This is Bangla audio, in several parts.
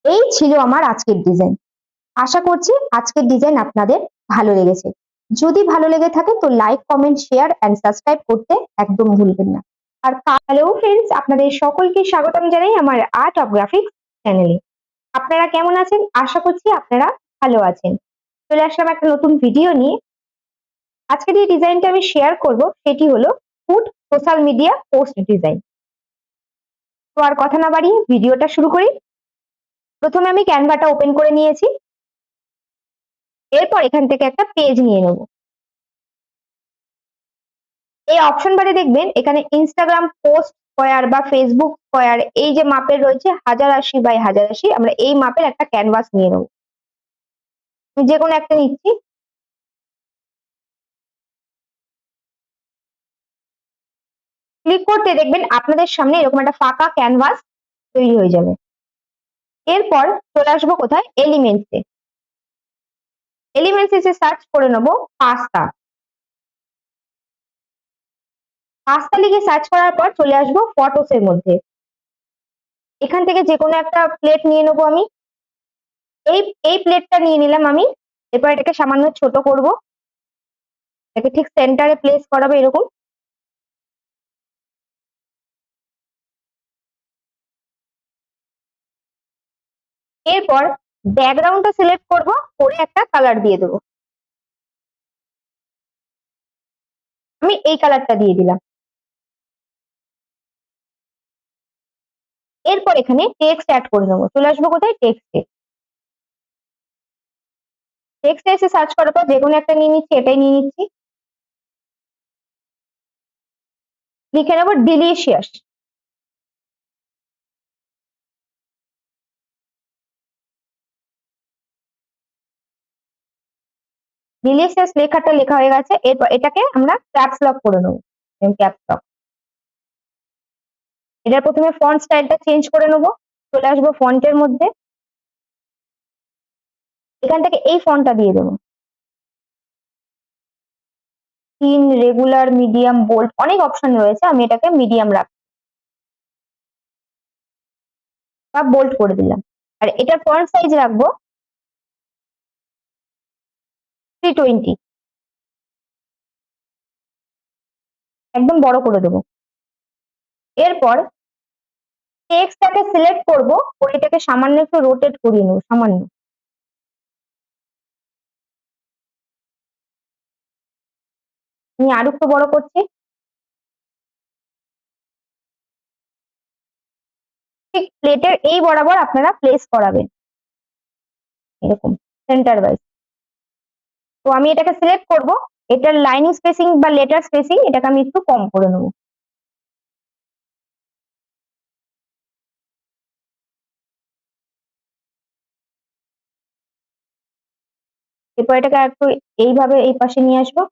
এই ছিল আমার আজকের ডিজাইন। আশা করছি আজকের ডিজাইন আপনাদের ভালো লেগেছে। যদি ভালো লেগে থাকে তো like, comment, share and subscribe করতে একদম ভুলবেন না। আর হ্যালো ফ্রেন্ডস, আপনাদের সকলকে স্বাগতম জানাই আমার আর্ট অফ গ্রাফিক্স চ্যানেলে। আপনারা কেমন আছেন? আশা করছি আপনারা ভালো আছেন। চলে আসলাম একটা নতুন ভিডিও নিয়ে। আজকে যে ডিজাইনটা আমি শেয়ার করব সেটি হলো food social media post design. তো আর কথা না বাড়িয়ে ভিডিওটা শুরু করি। প্রথমে আমি ক্যানভাটা ওপেন করে নিয়েছি। এরপর এখান থেকে একটা পেজ নিয়ে নেব। এই অপশন বারে দেখবেন এখানে ইনস্টাগ্রাম পোস্ট স্কয়ার বা ফেসবুক স্কয়ার এই যে মাপের রয়েছে 1080 বাই 1080, আমরা এই মাপের একটা ক্যানভাস নিয়ে নেব। যে কোনো একটা নিচ্ছি। ক্লিক করতে দেখবেন আপনাদের সামনে এরকম একটা ফাঁকা ক্যানভাস তৈরি হয়ে যাবে। এরপর চলে আসবো কোথায়? এলিমেন্টসে। এলিমেন্টসে সার্চ করে নেব পাস্তা। পাস্তা লিখে সার্চ করার পর চলে আসবো ফটোসের মধ্যে। এখান থেকে যে কোনো একটা প্লেট নিয়ে নেবো আমি। এই এই প্লেটটা নিয়ে নিলাম আমি। এরপর এটাকে সামান্য ছোট করব। এটাকে ঠিক সেন্টারে প্লেস করাবো এরকম। এরপর ব্যাকগ্রাউন্ডটা সিলেক্ট করব, করে একটা কালার দিয়ে দেবো। আমি এই কালারটা দিয়ে দিলাম। এরপর এখানে টেক্সট অ্যাড করে নেবো। চলে আসবো কোথায়? টেক্সটে। টেক্সটে এসে সার্চ করার পর যে কোনো একটা নিয়ে নিচ্ছি, এটাই নিয়ে নিচ্ছি। লিখে নেবো ডিলিশিয়াস। ডিলিশিয়াস লেখাটা লেখা হয়ে গেছে। এরপর এটাকে আমরা ক্যাপস লক করে নেবো। Caps lock. এটার প্রথমে ফন্ট স্টাইলটা চেঞ্জ করে নেবো। চলে আসবো ফন্টের মধ্যে। এখান থেকে এই ফন্টটা দিয়ে দেবো। থিন, রেগুলার, মিডিয়াম, বোল্ড অনেক অপশন রয়েছে, আমি এটাকে মিডিয়াম রাখবো বা বোল্ড করে দিলাম। আর এটার ফন্ট সাইজ রাখবো 320। একদম বড় করে দেবো। এরপর টেক্সটটাকে সিলেক্ট করব, করে এটাকে সামান্য একটু রোটেট করিয়ে নেবো, সামান্য। আমি আরো একটু বড় করছি। ঠিক প্লেটের এই বরাবর আপনারা প্লেস করাবেন এরকম সেন্টার ওয়াইজ। তো আমি এটাকে সিলেক্ট করব। এটার লাইন স্পেসিং বা লেটার স্পেসিং এটাকে আমি একটু কম করে নেবো। এরপর এটাকে একটু এইভাবে এই পাশে নিয়ে আসবো,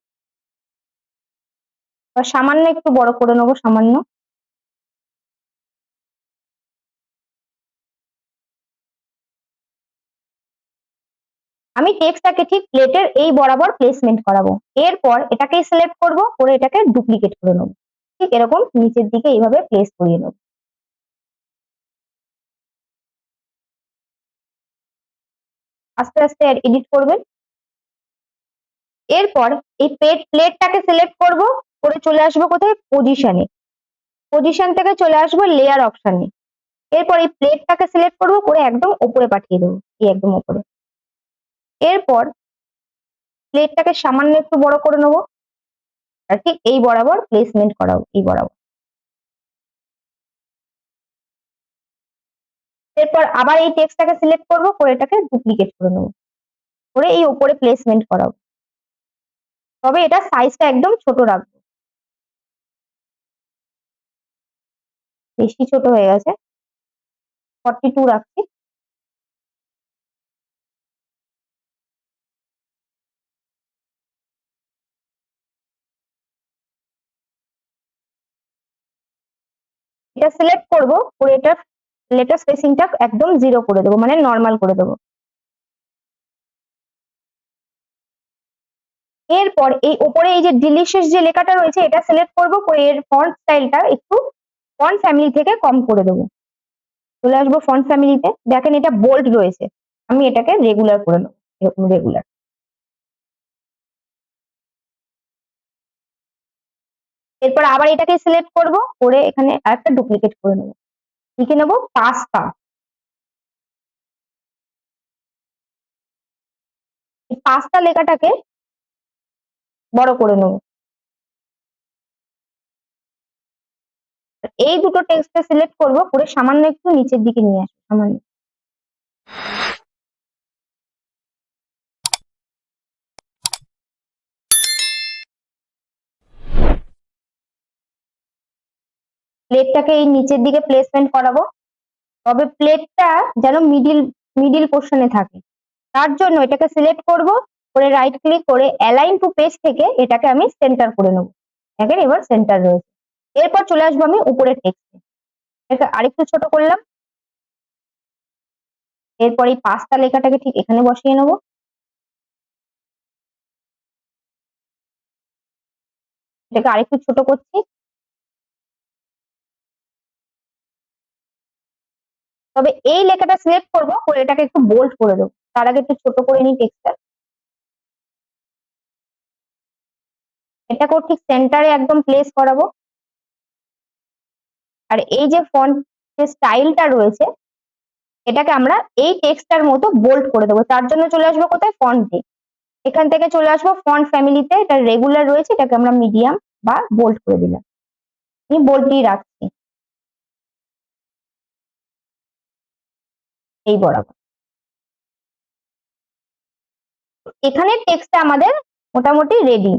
বা সামান্য একটু বড় করে নেবো, সামান্য। আমি টেক্সটটাকে ঠিক প্লেটের এই বরাবর প্লেসমেন্ট করাবো। এরপর এটাকে সিলেক্ট করব, করে এটাকে ডুপ্লিকেট করে নেবো। ঠিক এরকম নিচের দিকে এইভাবে প্লেস করিয়ে নেবো। আস্তে আস্তে এডিট করবেন। এরপর এই প্লেটটাকে সিলেক্ট করব, করে চলে আসবো কোথায়? পজিশনে। পজিশন থেকে চলে আসবো লেয়ার অপশনে। এরপর এই প্লেটটাকে সিলেক্ট করব, করে একদম উপরে পাঠিয়ে দেবো, এই একদম উপরে। এরপর প্লেটটাকে সামান্য একটু বড় করে নেবো, আর ঠিক এই বরাবর প্লেসমেন্ট করাবো, এই বরাবর। এরপর আবার এই টেক্সটটাকে সিলেক্ট করব, করে এটাকে ডুপ্লিকেট করে নেবো, করে এই উপরে প্লেসমেন্ট করাবো। তবে এটা সাইজটা একদম ছোট রাখবো, বেশি ছোট হয়ে গেছে, 42 রাখছি। এটা সিলেক্ট করব, করে এটা লেটার স্পেসিংটা একদম 0 করে দেবো, মানে নর্মাল করে দেবো। এরপর এই উপরে এই যে ডিলিশিয়াস যে লেখাটা রয়েছে এটা সিলেক্ট করব, করে এর ফন্ট স্টাইলটা একটু ফন্ট ফ্যামিলি থেকে কম করে দেবো। চলে আসবো ফন্ট ফ্যামিলিতে, দেখেন এটা বোল্ড রয়েছে, আমি এটাকে রেগুলার করে নেবো, এরকম রেগুলার। এরপর আবার এটাকে সিলেক্ট করব, করে এখানে আরেকটা ডুপ্লিকেট করে নেবো, লিখে নেবো পাস্তা। এই পাস্তা লেখাটাকে বড় করে নেবো। এই দুটো টেক্সটকে সিলেক্ট করব, করে সামান্য একটু নিচের দিকে নিয়ে আসবো, সামান্য। প্লেটটাকে এই নিচের দিকে প্লেসমেন্ট করাবো, তবে প্লেটটা যেন মিডিল মিডিল পোর্শনে থাকে, তার জন্য এটাকে সিলেক্ট করব, করে রাইট ক্লিক করে অ্যালাইন টু পেজ থেকে এটাকে আমি সেন্টার করে নেবো। দেখেন এবার সেন্টার রয়েছে। এরপর চলে আসবো আমি উপরের টেক্সটে, এটা আরেকটু ছোট করলাম। এরপর এই পাস্তা লেখাটাকে ঠিক এখানে বসিয়ে নেবো, এটাকে আরেকটু ছোট করছি। তবে এই লেখাটা সিলেক্ট করবো, করে এটাকে একটু বোল্ড করে দেবো, তার আগে একটু ছোট করে নিই টেক্সটটা। এটাকেও ঠিক সেন্টারে একদম প্লেস করাবো। আর এই যে ফন্ট যে স্টাইলটা রয়েছে, এটাকে আমরা এই টেক্সটটার মতো বোল্ড করে দেবো, তার জন্য চলে আসবো কোথায়, ফন্টে। এখান থেকে চলে আসবো ফন্ট ফ্যামিলিতে, এটা রেগুলার রয়েছে, এটাকে আমরা মিডিয়াম বা বোল্ড করে দিলাম, আমি বোল্ড দিয়ে রাখছি এই বরাবর। এখানে টেক্সটটা আমাদের মোটামুটি রেডি।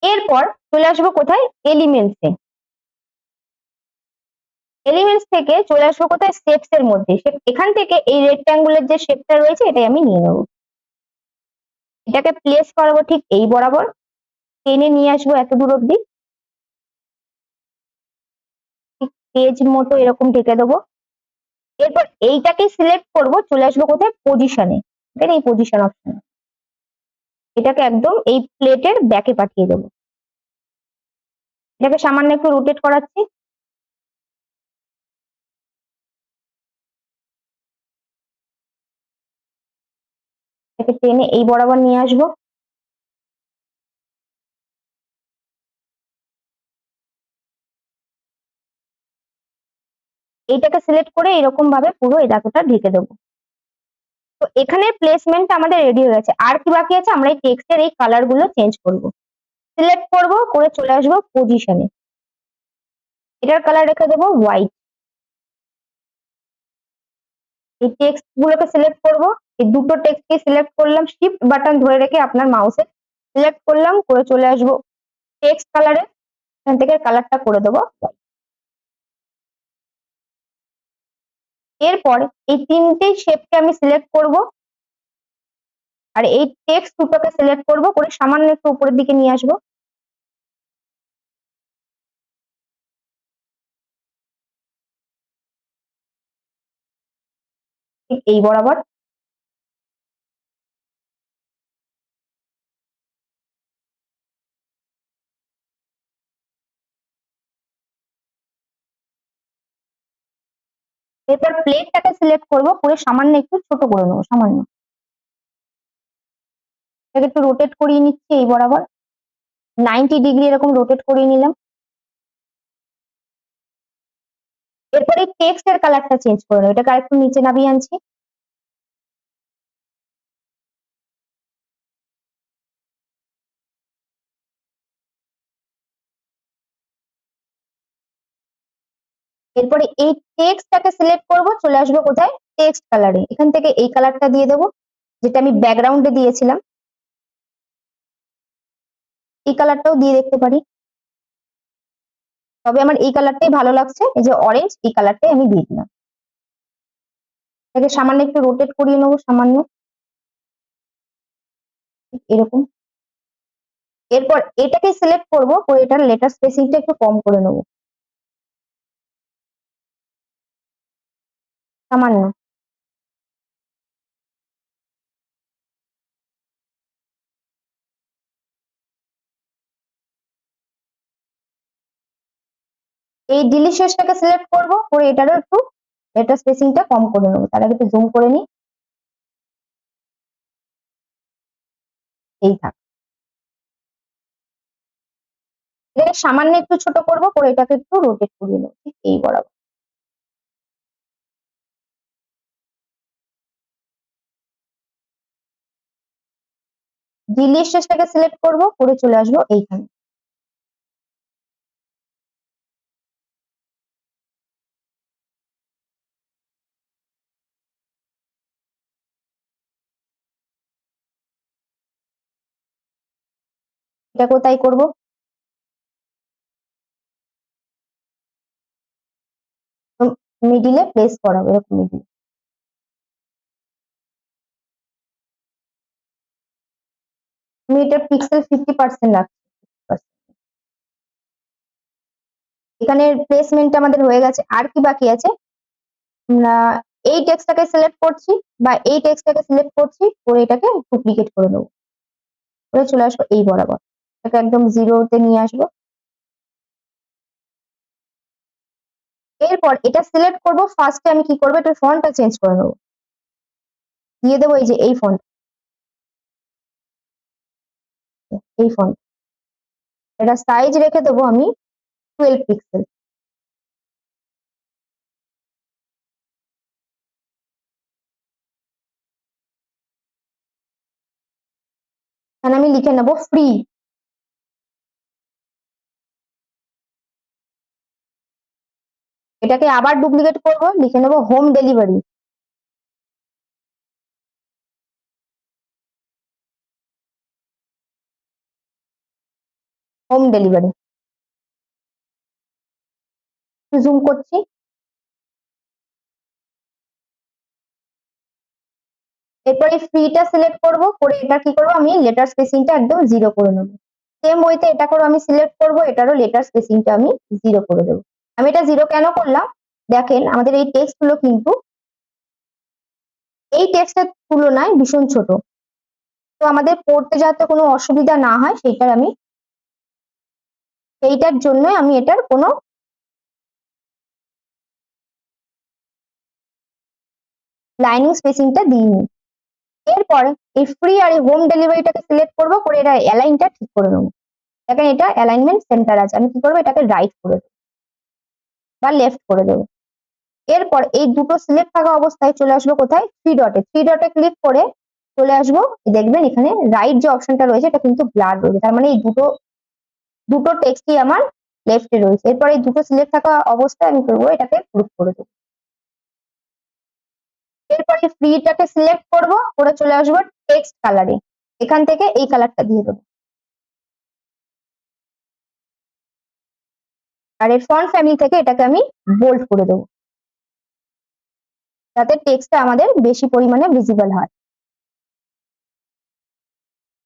এরপর চলে আসবো কোথায়, এলিমেন্টসে। এলিমেন্টস থেকে চলে আসবো কোথায়, শেপস এর মধ্যে। এখান থেকে এই রেক্ট্যাঙ্গুলার যে শেপটা রয়েছে এটাই আমি নিয়ে নেবো, এটাকে প্লেস করাবো ঠিক এই বরাবর, টেনে নিয়ে আসবো এত দূর অব্দি, পেজ মতো এরকম ঢেকে দেবো। এরপর এইটাকে সিলেক্ট করব, চলে আসবো কোথায়, পজিশনে, দেখেন এই পজিশন অপশন, এটাকে একদম এই প্লেটের ব্যাকে পাঠিয়ে দেবো। এটাকে সামান্য একটু রোটেট করাচ্ছি, এটাকে টেনে এই বরাবর নিয়ে আসবো। এইটাকে সিলেক্ট করে এরকম ভাবে পুরো এলাকাটা ঢেকে দেবো। তো এখানে প্লেসমেন্ট আমাদের রেডি হয়ে গেছে। আর কি বাকি আছে, আমরা এই টেক্সটের এই কালার গুলো চেঞ্জ করব। সিলেক্ট করব, করে চলে আসবো পজিশনে, এটার কালার রেখে দেবো হোয়াইট। এই টেক্সট গুলোকে সিলেক্ট করব, এই দুটো টেক্সটকে সিলেক্ট করলাম, শিফট বাটন ধরে রেখে আপনার মাউসে সিলেক্ট করলাম, করে চলে আসবো টেক্সট কালারে, এখান থেকে কালারটা করে দেবো। এরপর এই তিনটে শেপকে আমি সিলেক্ট করব, আর এই টেক্সট দুটোকে সিলেক্ট করব, করে সামান্য একটু উপরের দিকে নিয়ে আসবো। ঠিক এই বরাবর। এরপর প্লেটটাকে সিলেক্ট করব, করে সামান্য একটু ছোট করে নেবো, সামান্য এটাকে একটু রোটেট করিয়ে নিচ্ছি এই বরাবর, 90 ডিগ্রি এরকম রোটেট করিয়ে নিলাম। এরপর এই টেক্সট এর কালারটা চেঞ্জ করে নেবো, এটাকে আরেকটু নিচে নামিয়ে আনছি। এরপরে এই টেক্সটটাকে সিলেক্ট করব, চলে আসবো কোথায়, টেক্সট কালারে, এখান থেকে এই কালারটা দিয়ে দেবো, যেটা আমি ব্যাকগ্রাউন্ডে দিয়েছিলাম। এই কালারটাও দিয়ে দেখতে পারি, তবে আমার এই কালারটাই ভালো লাগছে, এই যে অরেঞ্জ, এই কালারটাই আমি দিয়ে দিলাম। এটাকে সামান্য একটু রোটেট করিয়ে নেবো, সামান্য এরকম। এরপর এটাকে সিলেক্ট করব, করে এটার লেটার স্পেসিংটা একটু কম করে নেবো, সামান্য। এই ডিলিশিয়াসটাকে সিলেক্ট করব, করে এটারও একটু লেটার স্পেসিংটা কম করে নেবো। তার আগে একটু জুম করে নিই, এই থাক। এটাকে সামান্য একটু ছোট করব, করে এটাকে একটু রোটেট করিয়ে নেবো ঠিক এই বরাবর। ডিলিশিয়াসটাকে সিলেক্ট করব, করে চলে আসবো এইখানে। এটা কোথায় করব? মিডিলে প্লেস করাবো, এরকম মিডিল। আমি এটা পিক্সেল 50% রাখছি। এখানে প্লেসমেন্ট আমাদের হয়ে গেছে। আর কি বাকি আছে? আমরা এই টেক্সটটাকে সিলেক্ট করছি, বা এই টেক্সটটাকে সিলেক্ট করছি, করে এটাকে ডুপ্লিকেট করে নেবো, করে চলে আসবো এই বরাবর। এটাকে একদম জিরোতে নিয়ে আসবো। এরপর এটা সিলেক্ট করব, ফার্স্টে আমি কি করবো, এটার ফন্টটা চেঞ্জ করে নেবো, দিয়ে দেবো এই যে এই ফন্ট, এই ফন্ট। এটা সাইজ রেখে দেবো আমি 12 পিক্সেল। এখানে আমি লিখে নেবো ফ্রি। এটাকে আবার ডুপ্লিকেট করব, লিখে নেবো home delivery. Home delivery. Zoom করছি। এরপর এই ফ্রিটা সিলেক্ট করব, করে এটা কি করব, আমি লেটার স্পেসিংটা একদম জিরো করে নেব। সেম ওয়েতে এটা করে আমি সিলেক্ট করব, এটারও লেটার স্পেসিংটা আমি জিরো করে দেবো। আমি এটা জিরো কেন করলাম, দেখেন আমাদের এই টেক্সট গুলো কিন্তু এই টেক্সটের তুলনায় ভীষণ ছোট। তো আমাদের পড়তে যাতে কোনো অসুবিধা না হয় সেইটার জন্য আমি এটার কোনো লাইনিং স্পেসিংটা দিইনি। এরপরে এই ফ্রি আর এই হোম ডেলিভারিটাকে সিলেক্ট করব, করে এটা অ্যালাইনটা ঠিক করে নেবো। দেখেন এটা অ্যালাইনমেন্ট সেন্টার আছে, আমি কি করবো, এটাকে রাইট করে দেবো বা লেফট করে দেবো। এরপর এই দুটো সিলেক্ট থাকা অবস্থায় চলে আসবো কোথায়, থ্রি ডটে। থ্রি ডটে ক্লিক করে চলে আসবো, দেখবেন এখানে রাইট যে অপশনটা রয়েছে এটা কিন্তু ব্লার রয়েছে, তার মানে এই দুটো দুটো টেক্সটই আমার লেফটে রয়েছে। এরপর এই দুটো সিলেক্ট থাকা অবস্থায় আমি করবো এটাকে গ্রুপ করে দেবো। এরপরে ফ্রিটাকে সিলেক্ট করব, করে চলে আসবো টেক্সট কালারে, এখান থেকে এই কালারটা দিয়ে দেবো। আর এর ফন্ট ফ্যামিলি থেকে এটাকে আমি বোল্ড করে দেবো, যাতে টেক্সটটা আমাদের বেশি পরিমাণে ভিজিবল হয়।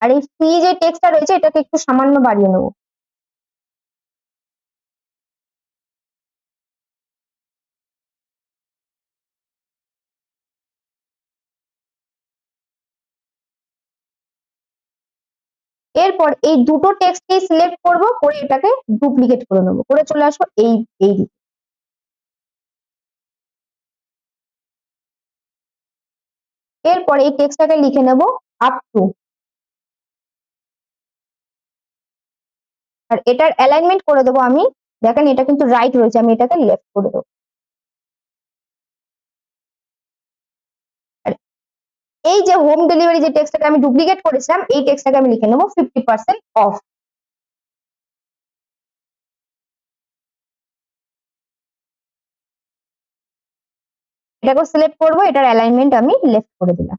আর এই ফ্রি যে টেক্সটটা রয়েছে এটাকে একটু সামান্য বাড়িয়ে নেবো। এরপর এই দুটো টেক্সটকেই সিলেক্ট করব, করে এটাকে ডুপ্লিকেট করে নেবো, করে চলে আসবো এই দিকে। এরপর এই টেক্সটটাকে লিখে নেব আপ টু। আর এটার অ্যালাইনমেন্ট করে দেবো আমি, দেখেন এটা কিন্তু রাইট রয়েছে, আমি এটাকে লেফট করে দেবো। আর এই যে হোম ডেলিভারি যে টেক্সটটাকে আমি ডুপ্লিকেট করেছিলাম, এই টেক্সটটাকে আমি লিখে নেবো 50% অফ। এটাকে সিলেক্ট করবো, এটার অ্যালাইনমেন্ট আমি লেফট করে দিলাম।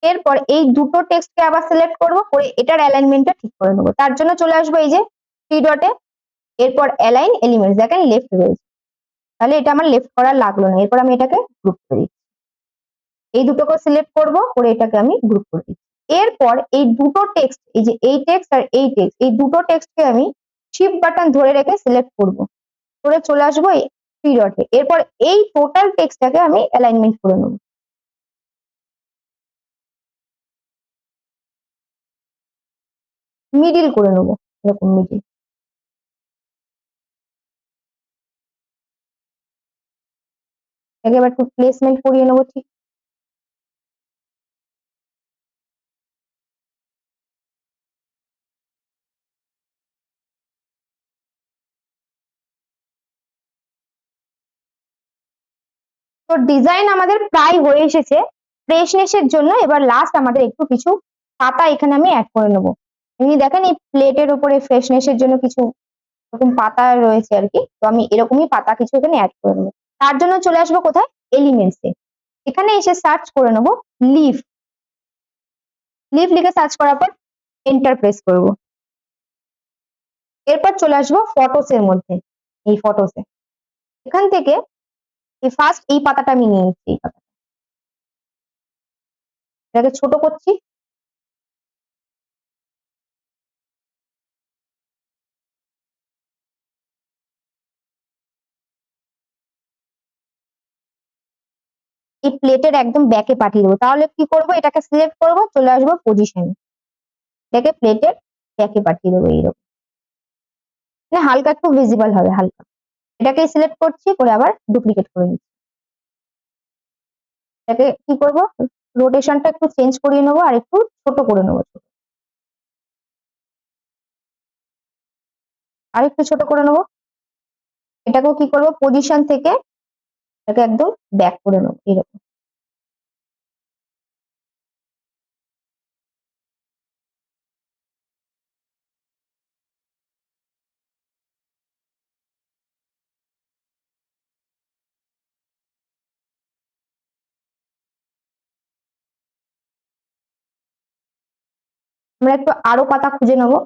এরপর এই দুটো টেক্সটকে আবার সিলেক্ট করবো, করে এটার অ্যালাইনমেন্টটা ঠিক করে নেবো। তার জন্য চলে আসবো এই যে থ্রি ডটে, এরপর অ্যালাইন এলিমেন্টস, দেখেন লেফট রয়েছে, তাহলে এটা আমার লেফট করার লাগলো না। এরপর আমি এটাকে গ্রুপ করে দিচ্ছি, এই দুটোকে সিলেক্ট করব, করে এটাকে আমি গ্রুপ করে দিচ্ছি। এরপর এই দুটো টেক্সট, এই যে এই টেক্সট আর এই টেক্সট, এই দুটো টেক্সটকে আমি শিফট বাটন ধরে রেখে সিলেক্ট করব, করে চলে আসবো এই থ্রি ডটে। এরপর এই টোটাল টেক্সটটাকে আমি অ্যালাইনমেন্ট করে নেব। মিডিল করে নেবো, এরকম মিডিল। এবার একটু প্লেসমেন্ট করিয়ে নেবো ঠিক। তো ডিজাইন আমাদের প্রায় হয়ে এসেছে। ফ্রেশনেস এর জন্য এবার লাস্ট আমাদের একটু কিছু পাতা এখানে আমি অ্যাড করে নেবো। এমনি দেখেন এই প্লেটের উপরে ফ্রেশনেস এর জন্য কিছু এরকম পাতা রয়েছে আর কি, তো আমি এরকমই পাতা কিছু এখানে অ্যাড করে নেবো। তার জন্য চলে আসবো কোথায়, এলিমেন্টস এ। এখানে এসে সার্চ করে নেবো লিফ। লিফ লিখে সার্চ করার পর এন্টার প্রেস করব। এরপর চলে আসবো ফটোস এর মধ্যে, এই ফটোসে এখান থেকে এই ফার্স্ট এই পাতাটা আমি নিয়ে নিচ্ছি। এই পাতা এটাকে ছোট করছি, এই প্লেটের একদম ব্যাকে পাঠিয়ে দেবো। তাহলে কি করব, এটাকে সিলেক্ট করব, চলে আসবো পজিশনে, এটাকে প্লেটের ব্যাকে পাঠিয়ে দেবো এইরকম, মানে হালকা একটু ভিজিবল হবে হালকা। এটাকে সিলেক্ট করছি, করে আবার ডুপ্লিকেট করে নিচ্ছি। এটাকে কি করব, রোটেশনটা একটু চেঞ্জ করিয়ে নেবো আর একটু ছোট করে নেবো, আর একটু ছোট করে নেবো। এটাকেও কি করব, পজিশন থেকে এটাকে একদম ব্যাক করে নেবো এরকম। আমরা একটু আরো পাতা খুঁজে নেবো।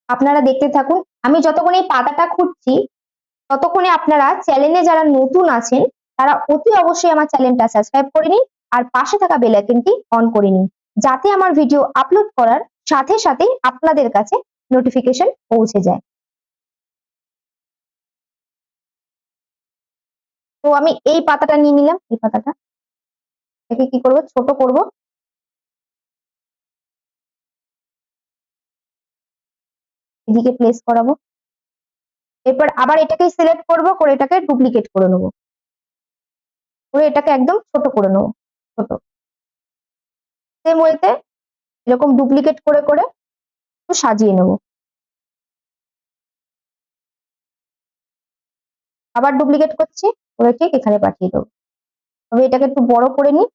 আপনারা দেখতে থাকুন, আমি যতক্ষণ এই পাতাটা খুঁজছি ততক্ষণে আপনারা চ্যানেলে যারা নতুন আছেন তারা অতি অবশ্যই আমার চ্যানেলটা সাবস্ক্রাইব করে নিন আর পাশে থাকা বেল আইকনটি অন করে নিন, যাতে আমার ভিডিও আপলোড করার সাথে সাথেই আপনাদের কাছে নোটিফিকেশন পৌঁছে যায়। তো আমি এই পাতাটা নিয়ে নিলাম, এই পাতাটা এটাকে কি করব, ছোট করব, এদিকে প্লেস করাবো। এরপর আবার এটাকে সিলেক্ট করব, করে এটাকে ডুপ্লিকেট করে নেবো, করে এটাকে একদম ছোট করে নেবো, ছোট। সেম ওয়েতে এরকম ডুপ্লিকেট করে করে একটু সাজিয়ে নেবো, আবার ডুপ্লিকেট করছি, করে ঠিক এখানে পাঠিয়ে দেবো। তবে এটাকে একটু বড় করে নিই।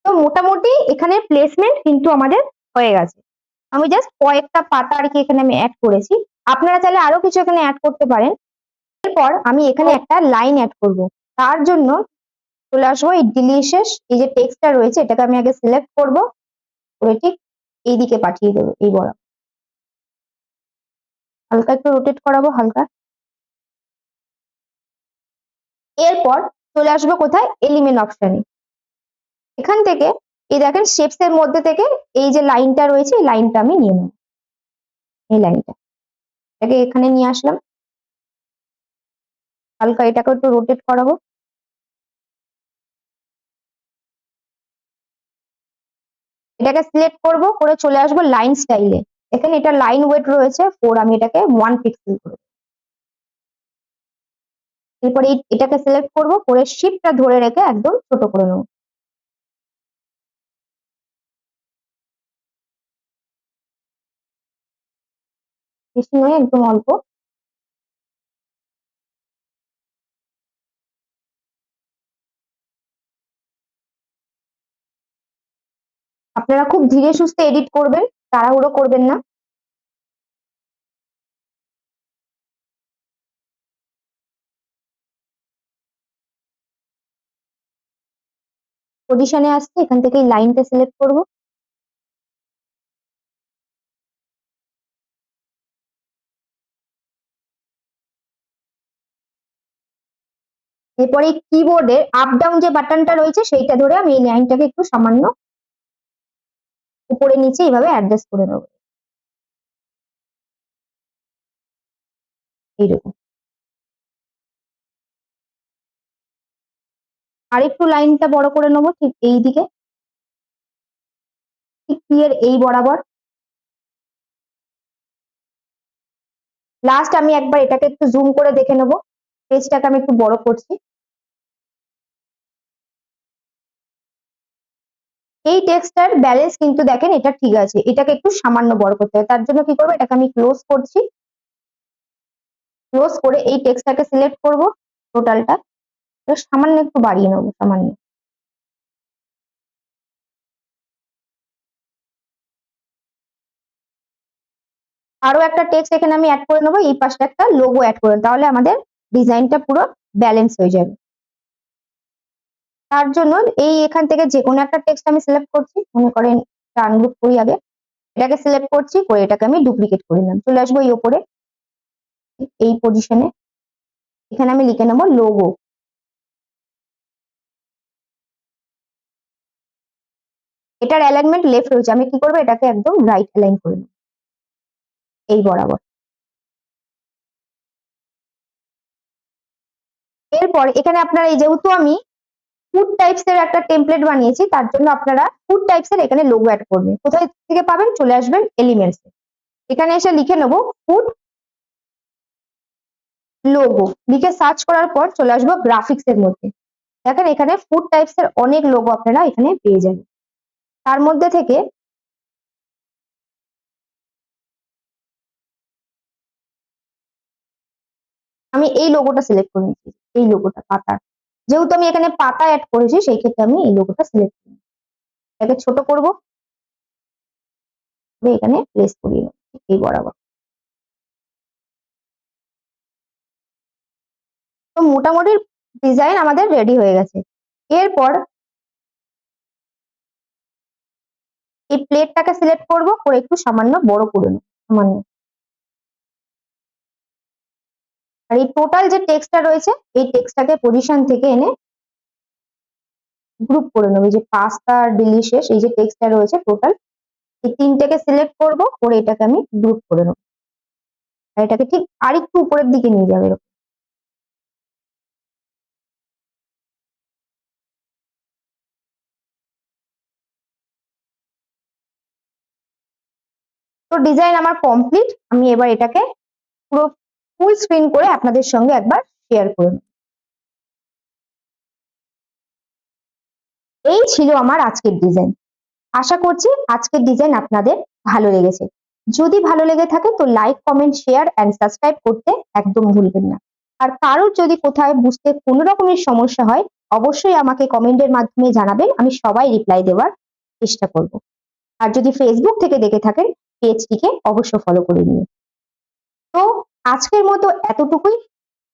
তো মোটামুটি এখানে প্লেসমেন্ট কিন্তু আমাদের হয়ে গেছে। আমি জাস্ট কয়েকটা পাতা আর কি এখানে আমি অ্যাড করেছি, আপনারা চাইলে আরো কিছু এখানে অ্যাড করতে পারেন। এরপর আমি এখানে একটা লাইন অ্যাড করব, তার জন্য চলে আসবো এই ডিলিশিয়াস, এই যে টেক্সটটা রয়েছে এটাকে আমি আগে সিলেক্ট করব, করে ঠিক এইদিকে পাঠিয়ে দেবো, এই বড় হালকা একটু রোটেট করাবো হালকা। এরপর চলে আসবো কোথায়, এলিমেন্ট অপশনে। এখান থেকে এই দেখেন শেপস এর মধ্যে থেকে এই যে লাইনটা রয়েছে এই লাইনটা আমি নিয়ে নেব, এই লাইনটা এটাকে এখানে নিয়ে আসলাম, হালকা এটাকে একটু রোটেট করাবো। এটাকে সিলেক্ট করব, করে চলে আসবো লাইন স্টাইলে। এখানে এটা লাইন ওয়েট রয়েছে 4, আমি এটাকে 1 পিক্সেল করব। এরপর এটাকে সিলেক্ট করব, করে শিফটটা ধরে রেখে একদম ছোট করে নেব। বেশি নয়, একদম অল্প। আপনারা খুব ধীরে সুস্থে এডিট করবেন, তাড়াহুড়ো করবেন না। পজিশনে আসছে, এখান থেকে এই লাইনটা সিলেক্ট করব, এরপরে কিবোর্ডের আপ ডাউন যে বাটনটা রয়েছে সেইটা ধরে আমি এই লাইনটাকে একটু সামান্য উপরে নিচে এইভাবে অ্যাডজাস্ট করে নেবো, এইরকম। আরেকটু লাইনটা বড় করে নেবো ঠিক এই দিকে, ঠিক এর এই বরাবর। লাস্ট আমি একবার এটাকে একটু জুম করে দেখে নেবো, পেজটাকে আমি একটু বড় করছি। এই টেক্সটার ব্যালেন্স কিন্তু দেখেন এটা ঠিক আছে, এটাকে একটু সামান্য বড় করতে হবে। তার জন্য কি করবো, এটাকে আমি ক্লোজ করছি, ক্লোজ করে এই টেক্সটটাকে সিলেক্ট করব, টোটালটা সামান্য একটু বাড়িয়ে নেবো, সামান্য। আরো একটা টেক্সট এখানে আমি অ্যাড করে নেবো, এই পাশটা একটা লোগো অ্যাড করে, তাহলে আমাদের ডিজাইনটা পুরো ব্যালেন্স হয়ে যাবে। তার জন্য এই এখান থেকে যে কোনো একটা টেক্সট আমি সিলেক্ট করছি, মনে করেন আনগ্রুপ করি আগে, এটাকে সিলেক্ট করছি, করে এটাকে আমি ডুপ্লিকেট করে নিলাম, চলে আসবো এই ওপরে এই পজিশনে, এখানে আমি লিখে নেবো লোগো। এটার অ্যালাইনমেন্ট লেফট রয়েছে, আমি কি করবো, এটাকে একদম রাইট অ্যালাইন করে নেবো এই বরাবর। এরপর এখানে আপনারা এই যেহেতু আমি ফুড টাইপস এর একটা টেমপ্লেট বানিয়েছি, তার জন্য আপনারা ফুড টাইপস এর এখানে লোগো অ্যাড করবেন। কোথায় থেকে পাবেন, চলে আসবেন এলিমেন্টস, এখানে এসে লিখে নেবো ফুড লোগো, লিখে সার্চ করার পর চলে আসবো গ্রাফিক্স এর মধ্যে। দেখেন এখানে ফুড টাইপস এর অনেক লোগো আপনারা এখানে পেয়ে যাবেন। তার মধ্যে থেকে আমি এই লোগোটা সিলেক্ট করে নিচ্ছি, এই লোগোটা পাতা, যেহেতু আমি এখানে পাতা অ্যাড করেছি সেই ক্ষেত্রে আমি এই লোগোটা সিলেক্ট করি, এটাকে ছোট করব, এখানে প্লেস করিয়ে নেব এই বরাবর। তো মোটামুটি ডিজাইন আমাদের রেডি হয়ে গেছে। এরপর এই প্লেটটাকে সিলেক্ট করব, করে একটু সামান্য বড় করে নেব, সামান্য। আর এই টোটাল যে টেক্সটটা রয়েছে এই টেক্সটটাকে পজিশন থেকে এনে গ্রুপ করে নেব, এই যে পাস্তা ডিলিশিয়াস এই যে টেক্সটটা রয়েছে টোটাল, এই তিনটাকে সিলেক্ট করব, করে এটাকে আমি গ্রুপ করে নেব, আর এটাকে ঠিক আরেকটু উপরের দিকে নিয়ে যাবে এরকম। তো ডিজাইন আমার কমপ্লিট, আমি এবার এটাকে পুরো ফুল স্ক্রিন করে আপনাদের সঙ্গে একবার শেয়ার করে নেব। এই ছিল আমার আজকের ডিজাইন। আশা করছি আজকের ডিজাইন আপনাদের ভালো লেগেছে। যদি ভালো লেগে থাকে তো like comment share and subscribe করতে একদম ভুলবেন না। আর কারোর যদি কোথায় বুঝতে কোনো রকমের সমস্যা হয় অবশ্যই আমাকে কমেন্টের মাধ্যমে জানাবেন, আমি সবাই রিপ্লাই দেওয়ার চেষ্টা করব। আর যদি ফেসবুক থেকে দেখে থাকেন পেজটিকে অবশ্য ফলো করে নিন। তো আজকের মতো এতটুকুই,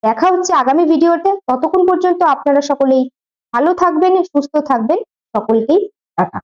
দেখা হচ্ছে আগামী ভিডিওতে, ততক্ষণ পর্যন্ত আপনারা সকলেই ভালো থাকবেন, সুস্থ থাকবেন, সকলকেই টাটা।